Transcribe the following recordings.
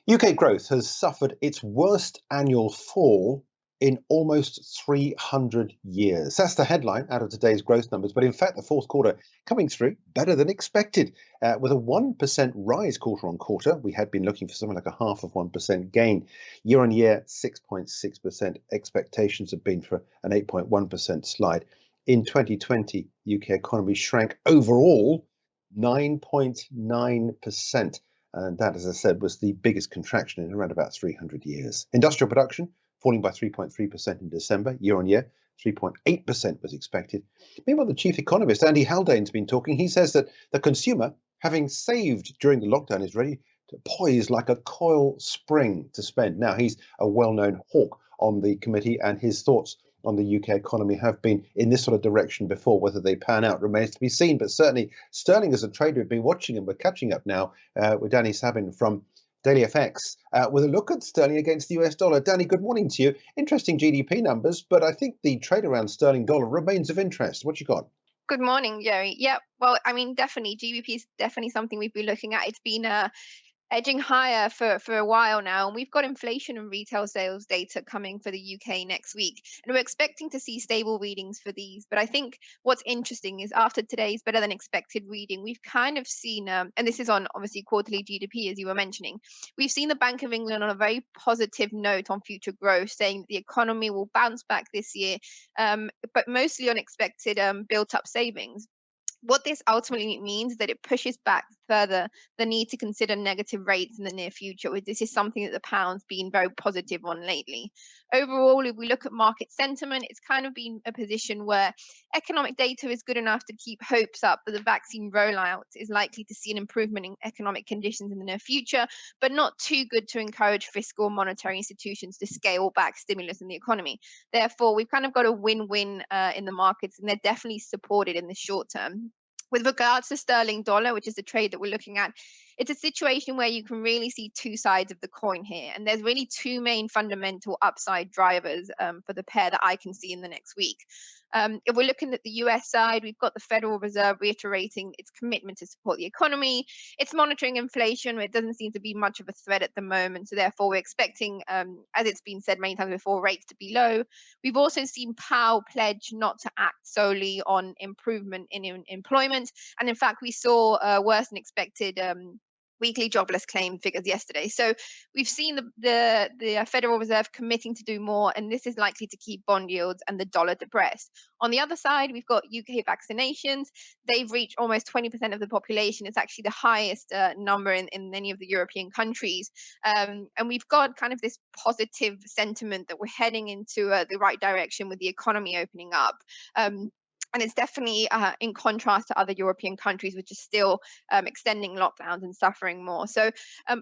UK growth has suffered its worst annual fall in almost 300 years. That's the headline out of today's growth numbers. But in fact, the fourth quarter coming through better than expected, with a 1% rise quarter on quarter. We had been looking for something like a half of 1% gain. Year on year, 6.6%. Expectations have been for an 8.1% slide. In 2020, UK economy shrank overall 9.9%. And that, as I said, was the biggest contraction in around about 300 years. Industrial production falling by 3.3% in December, year on year. 3.8% was expected. Meanwhile, the chief economist, Andy Haldane's been talking. He says that the consumer, having saved during the lockdown, is ready to poise like a coil spring to spend. Now, he's a well-known hawk on the committee, and his thoughts on the UK economy have been in this sort of direction before. Whether they pan out remains to be seen. But certainly, sterling as a trader, we've been watching, and we're catching up now with Danny Sabin from Daily FX with a look at sterling against the US dollar. Danny, good morning to you. Interesting GDP numbers, but I think the trade around sterling dollar remains of interest. What you got? Good morning, Jerry. Yeah, well, I mean, definitely, GBP is definitely something we've been looking at. It's been edging higher for a while now, and we've got inflation and retail sales data coming for the UK next week, and we're expecting to see stable readings for these. But I think what's interesting is after today's better than expected reading, we've kind of seen, and this is on obviously quarterly GDP, as you were mentioning, we've seen the Bank of England on a very positive note on future growth, saying that the economy will bounce back this year, but mostly on expected built up savings. What this ultimately means is that it pushes back further the need to consider negative rates in the near future. This is something that the pound's been very positive on lately. Overall, if we look at market sentiment, it's kind of been a position where economic data is good enough to keep hopes up that the vaccine rollout is likely to see an improvement in economic conditions in the near future, but not too good to encourage fiscal and monetary institutions to scale back stimulus in the economy. Therefore, we've kind of got a win-win in the markets, and they're definitely supported in the short term. With regards to sterling dollar, which is the trade that we're looking at, it's a situation where you can really see two sides of the coin here. And there's really two main fundamental upside drivers for the pair that I can see in the next week. If we're looking at the US side, we've got the Federal Reserve reiterating its commitment to support the economy. It's monitoring inflation. It doesn't seem to be much of a threat at the moment. So therefore, we're expecting, as it's been said many times before, rates to be low. We've also seen Powell pledge not to act solely on improvement in employment. And in fact, we saw worse than expected weekly jobless claim figures yesterday. So we've seen the Federal Reserve committing to do more, and this is likely to keep bond yields and the dollar depressed. On the other side, we've got UK vaccinations. They've reached almost 20% of the population. It's actually the highest number in many of the European countries. And we've got kind of this positive sentiment that we're heading into the right direction with the economy opening up. And it's definitely in contrast to other European countries, which are still extending lockdowns and suffering more. So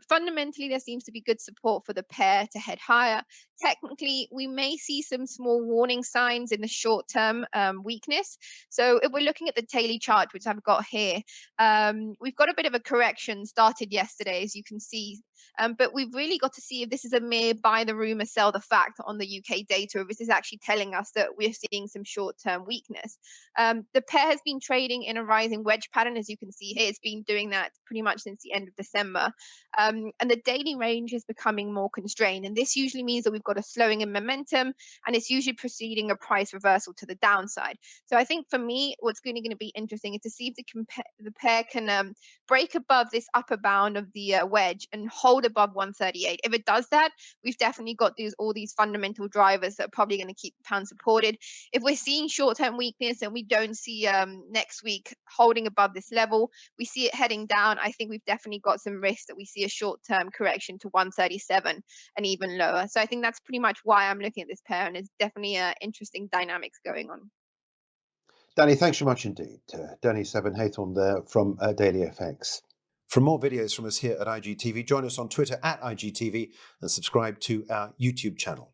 fundamentally, there seems to be good support for the pair to head higher. Technically, we may see some small warning signs in the short-term weakness. So if we're looking at the daily chart, which I've got here, we've got a bit of a correction started yesterday, as you can see. But we've really got to see if this is a mere buy the rumor, sell the fact on the UK data, or if this is actually telling us that we're seeing some short-term weakness. The pair has been trading in a rising wedge pattern, as you can see here. It's been doing that pretty much since the end of December. And the daily range is becoming more constrained. And this usually means that we've got a slowing in momentum, and it's usually preceding a price reversal to the downside. So I think for me, what's going to be interesting is to see if the pair can break above this upper bound of the wedge and hold above 138. If it does that, we've definitely got all these fundamental drivers that are probably going to keep the pound supported. If we're seeing short-term weakness and we don't see next week holding above this level, we see it heading down, I think we've definitely got some risk that we see a short-term correction to 137 and even lower. So I think that's pretty much why I'm looking at this pair, and it's definitely interesting dynamics going on. Danny, thanks so much indeed. Danny Sabin Hathorn there from Daily FX. For more videos from us here at IGTV, join us on Twitter at IGTV and subscribe to our YouTube channel.